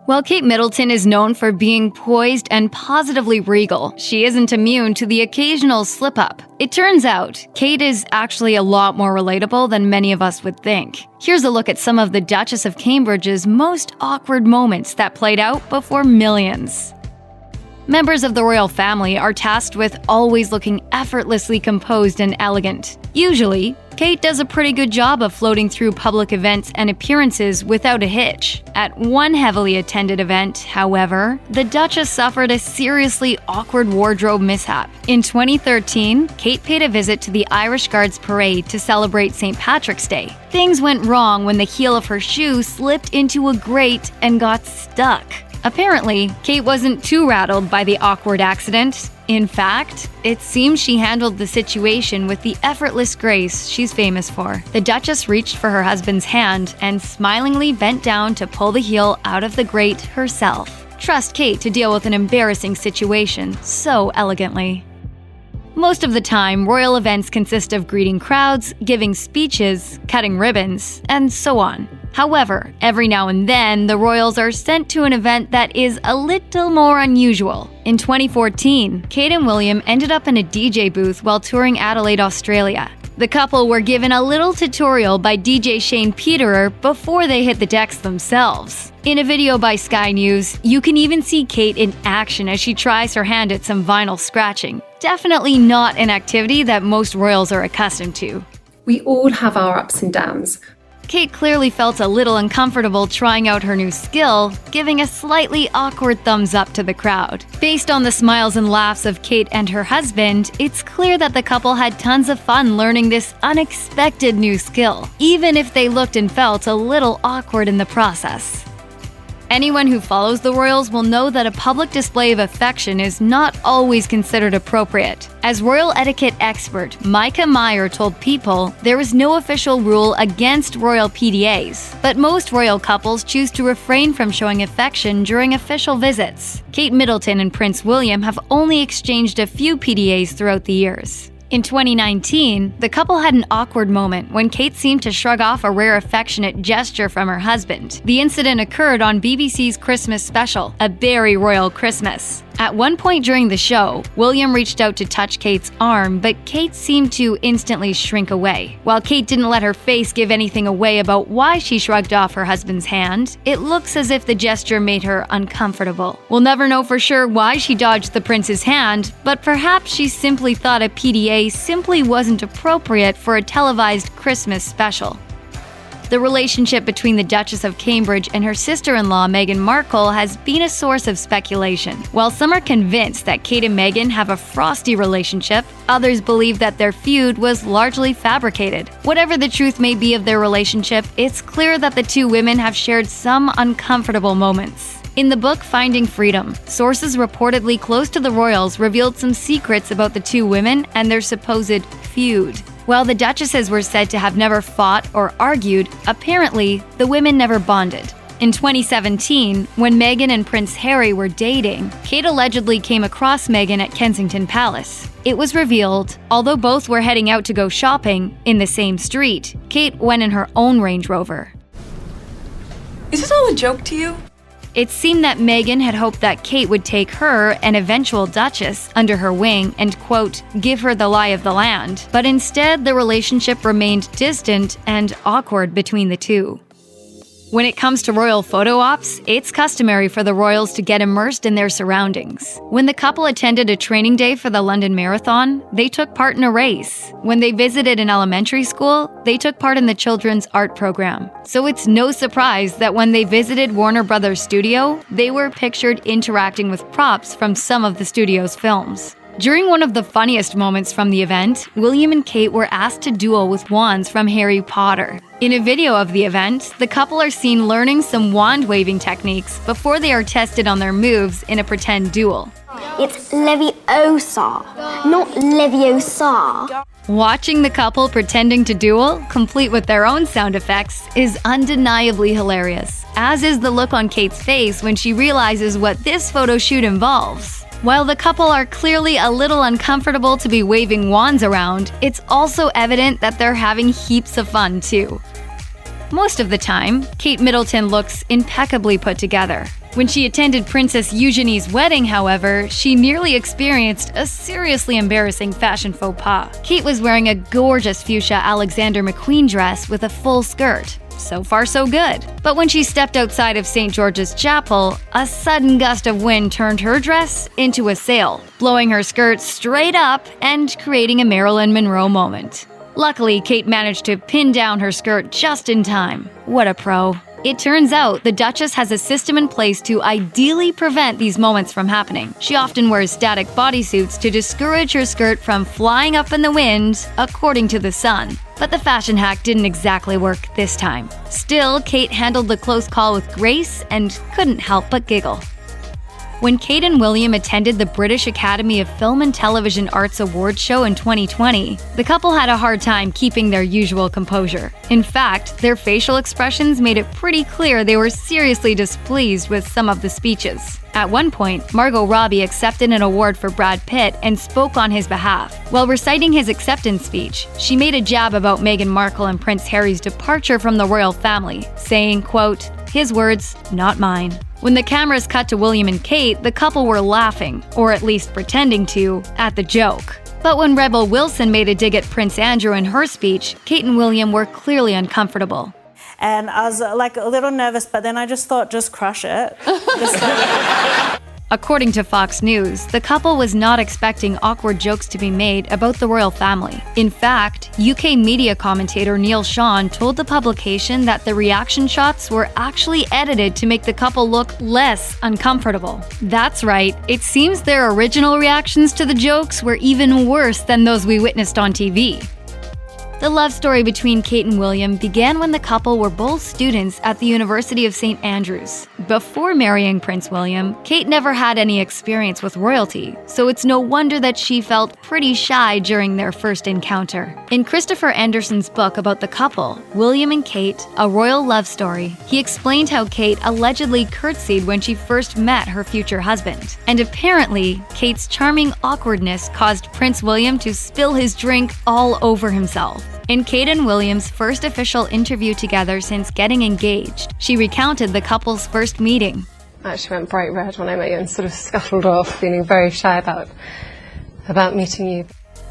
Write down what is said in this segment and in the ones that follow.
While Kate Middleton is known for being poised and positively regal, she isn't immune to the occasional slip-up. It turns out, Kate is actually a lot more relatable than many of us would think. Here's a look at some of the Duchess of Cambridge's most awkward moments that played out before millions. Members of the royal family are tasked with always looking effortlessly composed and elegant. Usually, Kate does a pretty good job of floating through public events and appearances without a hitch. At one heavily attended event, however, the Duchess suffered a seriously awkward wardrobe mishap. In 2013, Kate paid a visit to the Irish Guards parade to celebrate St. Patrick's Day. Things went wrong when the heel of her shoe slipped into a grate and got stuck. Apparently, Kate wasn't too rattled by the awkward accident. In fact, it seems she handled the situation with the effortless grace she's famous for. The Duchess reached for her husband's hand and smilingly bent down to pull the heel out of the grate herself. Trust Kate to deal with an embarrassing situation so elegantly. Most of the time, royal events consist of greeting crowds, giving speeches, cutting ribbons, and so on. However, every now and then, the royals are sent to an event that is a little more unusual. In 2014, Kate and William ended up in a DJ booth while touring Adelaide, Australia. The couple were given a little tutorial by DJ Shane Peterer before they hit the decks themselves. In a video by Sky News, you can even see Kate in action as she tries her hand at some vinyl scratching. Definitely not an activity that most royals are accustomed to. We all have our ups and downs. Kate clearly felt a little uncomfortable trying out her new skill, giving a slightly awkward thumbs up to the crowd. Based on the smiles and laughs of Kate and her husband, it's clear that the couple had tons of fun learning this unexpected new skill, even if they looked and felt a little awkward in the process. Anyone who follows the royals will know that a public display of affection is not always considered appropriate. As royal etiquette expert Micah Meyer told People, there is no official rule against royal PDAs, but most royal couples choose to refrain from showing affection during official visits. Kate Middleton and Prince William have only exchanged a few PDAs throughout the years. In 2019, the couple had an awkward moment when Kate seemed to shrug off a rare affectionate gesture from her husband. The incident occurred on BBC's Christmas special, A Very Royal Christmas. At one point during the show, William reached out to touch Kate's arm, but Kate seemed to instantly shrink away. While Kate didn't let her face give anything away about why she shrugged off her husband's hand, it looks as if the gesture made her uncomfortable. We'll never know for sure why she dodged the prince's hand, but perhaps she simply thought a PDA simply wasn't appropriate for a televised Christmas special. The relationship between the Duchess of Cambridge and her sister-in-law Meghan Markle has been a source of speculation. While some are convinced that Kate and Meghan have a frosty relationship, others believe that their feud was largely fabricated. Whatever the truth may be of their relationship, it's clear that the two women have shared some uncomfortable moments. In the book Finding Freedom, sources reportedly close to the royals revealed some secrets about the two women and their supposed feud. While the duchesses were said to have never fought or argued, apparently the women never bonded. In 2017, when Meghan and Prince Harry were dating, Kate allegedly came across Meghan at Kensington Palace. It was revealed, although both were heading out to go shopping in the same street, Kate went in her own Range Rover. Is this all a joke to you? It seemed that Meghan had hoped that Kate would take her, an eventual duchess, under her wing and, quote, give her the lie of the land. But instead, the relationship remained distant and awkward between the two. When it comes to royal photo ops, it's customary for the royals to get immersed in their surroundings. When the couple attended a training day for the London Marathon, they took part in a race. When they visited an elementary school, they took part in the children's art program. So it's no surprise that when they visited Warner Brothers' studio, they were pictured interacting with props from some of the studio's films. During one of the funniest moments from the event, William and Kate were asked to duel with wands from Harry Potter. In a video of the event, the couple are seen learning some wand-waving techniques before they are tested on their moves in a pretend duel. It's Leviosa, not Leviosa. Watching the couple pretending to duel, complete with their own sound effects, is undeniably hilarious, as is the look on Kate's face when she realizes what this photo shoot involves. While the couple are clearly a little uncomfortable to be waving wands around, it's also evident that they're having heaps of fun too. Most of the time, Kate Middleton looks impeccably put together. When she attended Princess Eugenie's wedding, however, she nearly experienced a seriously embarrassing fashion faux pas. Kate was wearing a gorgeous fuchsia Alexander McQueen dress with a full skirt. So far, so good. But when she stepped outside of St. George's Chapel, a sudden gust of wind turned her dress into a sail, blowing her skirt straight up and creating a Marilyn Monroe moment. Luckily, Kate managed to pin down her skirt just in time. What a pro. It turns out the Duchess has a system in place to ideally prevent these moments from happening. She often wears static bodysuits to discourage her skirt from flying up in the wind, according to The Sun. But the fashion hack didn't exactly work this time. Still, Kate handled the close call with grace and couldn't help but giggle. When Kate and William attended the British Academy of Film and Television Arts Awards show in 2020, the couple had a hard time keeping their usual composure. In fact, their facial expressions made it pretty clear they were seriously displeased with some of the speeches. At one point, Margot Robbie accepted an award for Brad Pitt and spoke on his behalf. While reciting his acceptance speech, she made a jab about Meghan Markle and Prince Harry's departure from the royal family, saying, quote, "His words, not mine." When the cameras cut to William and Kate, the couple were laughing, or at least pretending to, at the joke. But when Rebel Wilson made a dig at Prince Andrew in her speech, Kate and William were clearly uncomfortable. And I was like a little nervous, but then I just thought, just crush it. According to Fox News, the couple was not expecting awkward jokes to be made about the royal family. In fact, UK media commentator Neil Sean told the publication that the reaction shots were actually edited to make the couple look less uncomfortable. That's right, it seems their original reactions to the jokes were even worse than those we witnessed on TV. The love story between Kate and William began when the couple were both students at the University of St. Andrews. Before marrying Prince William, Kate never had any experience with royalty, so it's no wonder that she felt pretty shy during their first encounter. In Christopher Anderson's book about the couple, William and Kate, A Royal Love Story, he explained how Kate allegedly curtsied when she first met her future husband. And apparently, Kate's charming awkwardness caused Prince William to spill his drink all over himself. In Kate and William's first official interview together since getting engaged, she recounted the couple's first meeting. I actually went bright red when I met you and sort of scuttled off, feeling very shy about meeting you.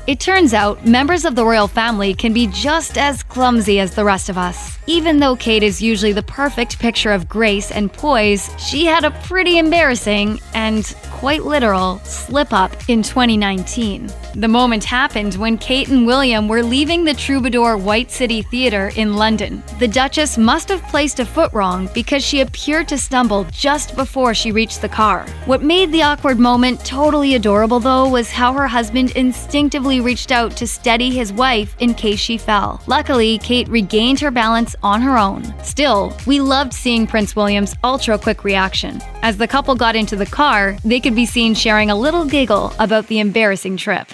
It turns out, members of the royal family can be just as clumsy as the rest of us. Even though Kate is usually the perfect picture of grace and poise, she had a pretty embarrassing and quite literal slip-up in 2019. The moment happened when Kate and William were leaving the Troubadour White City Theatre in London. The Duchess must have placed a foot wrong because she appeared to stumble just before she reached the car. What made the awkward moment totally adorable, though, was how her husband instinctively reached out to steady his wife in case she fell. Luckily, Kate regained her balance on her own. Still, we loved seeing Prince William's ultra-quick reaction. As the couple got into the car, they could be seen sharing a little giggle about the embarrassing trip.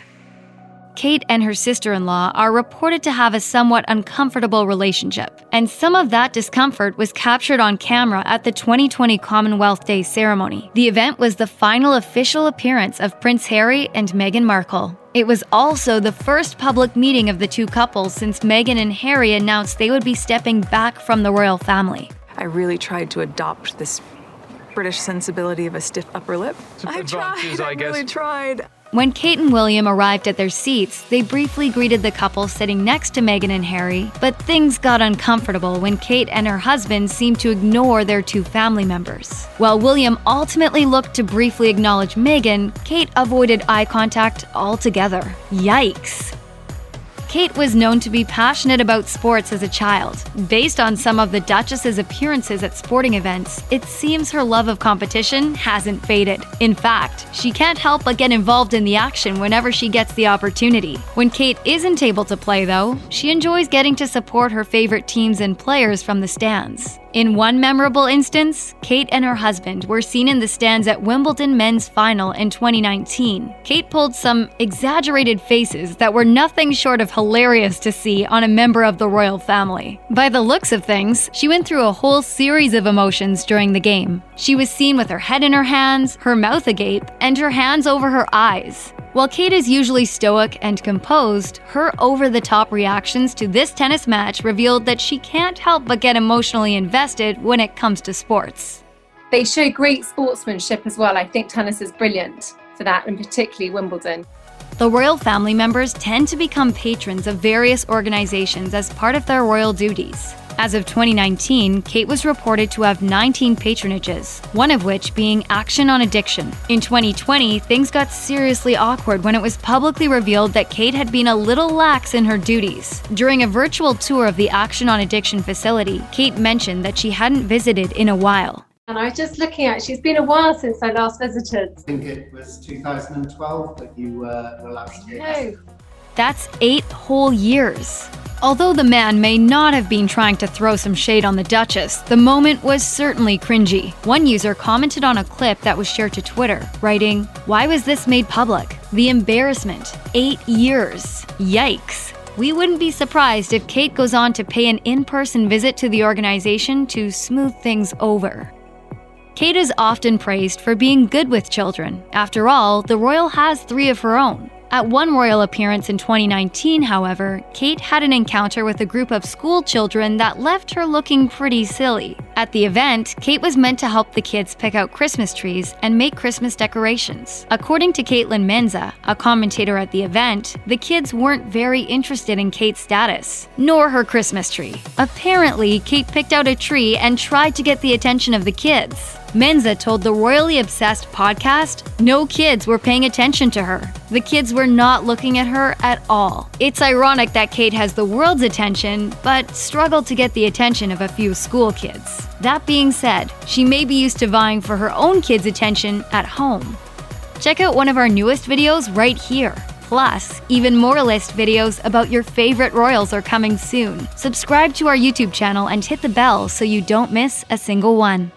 Kate and her sister-in-law are reported to have a somewhat uncomfortable relationship, and some of that discomfort was captured on camera at the 2020 Commonwealth Day ceremony. The event was the final official appearance of Prince Harry and Meghan Markle. It was also the first public meeting of the two couples since Meghan and Harry announced they would be stepping back from the royal family. I really tried to adopt this British sensibility of a stiff upper lip. I really tried. When Kate and William arrived at their seats, they briefly greeted the couple sitting next to Meghan and Harry, but things got uncomfortable when Kate and her husband seemed to ignore their two family members. While William ultimately looked to briefly acknowledge Meghan, Kate avoided eye contact altogether. Yikes! Kate was known to be passionate about sports as a child. Based on some of the Duchess's appearances at sporting events, it seems her love of competition hasn't faded. In fact, she can't help but get involved in the action whenever she gets the opportunity. When Kate isn't able to play, though, she enjoys getting to support her favorite teams and players from the stands. In one memorable instance, Kate and her husband were seen in the stands at Wimbledon men's final in 2019. Kate pulled some exaggerated faces that were nothing short of hilarious to see on a member of the royal family. By the looks of things, she went through a whole series of emotions during the game. She was seen with her head in her hands, her mouth agape, and her hands over her eyes. While Kate is usually stoic and composed, her over-the-top reactions to this tennis match revealed that she can't help but get emotionally invested when it comes to sports. They show great sportsmanship as well. I think tennis is brilliant for that, and particularly Wimbledon. The royal family members tend to become patrons of various organizations as part of their royal duties. As of 2019, Kate was reported to have 19 patronages, one of which being Action on Addiction. In 2020, things got seriously awkward when it was publicly revealed that Kate had been a little lax in her duties. During a virtual tour of the Action on Addiction facility, Kate mentioned that she hadn't visited in a while. And I was just looking at it, it's been a while since I last visited. I think it was 2012 that you were last here. No. That's 8 whole years. Although the man may not have been trying to throw some shade on the Duchess, the moment was certainly cringy. One user commented on a clip that was shared to Twitter, writing, "Why was this made public? The embarrassment. 8 years. Yikes." We wouldn't be surprised if Kate goes on to pay an in-person visit to the organization to smooth things over. Kate is often praised for being good with children. After all, the royal has 3 of her own. At one royal appearance in 2019, however, Kate had an encounter with a group of school children that left her looking pretty silly. At the event, Kate was meant to help the kids pick out Christmas trees and make Christmas decorations. According to Caitlin Menza, a commentator at the event, the kids weren't very interested in Kate's status, nor her Christmas tree. Apparently, Kate picked out a tree and tried to get the attention of the kids. Menza told the Royally Obsessed podcast no kids were paying attention to her. The kids were not looking at her at all. It's ironic that Kate has the world's attention, but struggled to get the attention of a few school kids. That being said, she may be used to vying for her own kids' attention at home. Check out one of our newest videos right here. Plus, even more list videos about your favorite royals are coming soon. Subscribe to our YouTube channel and hit the bell so you don't miss a single one.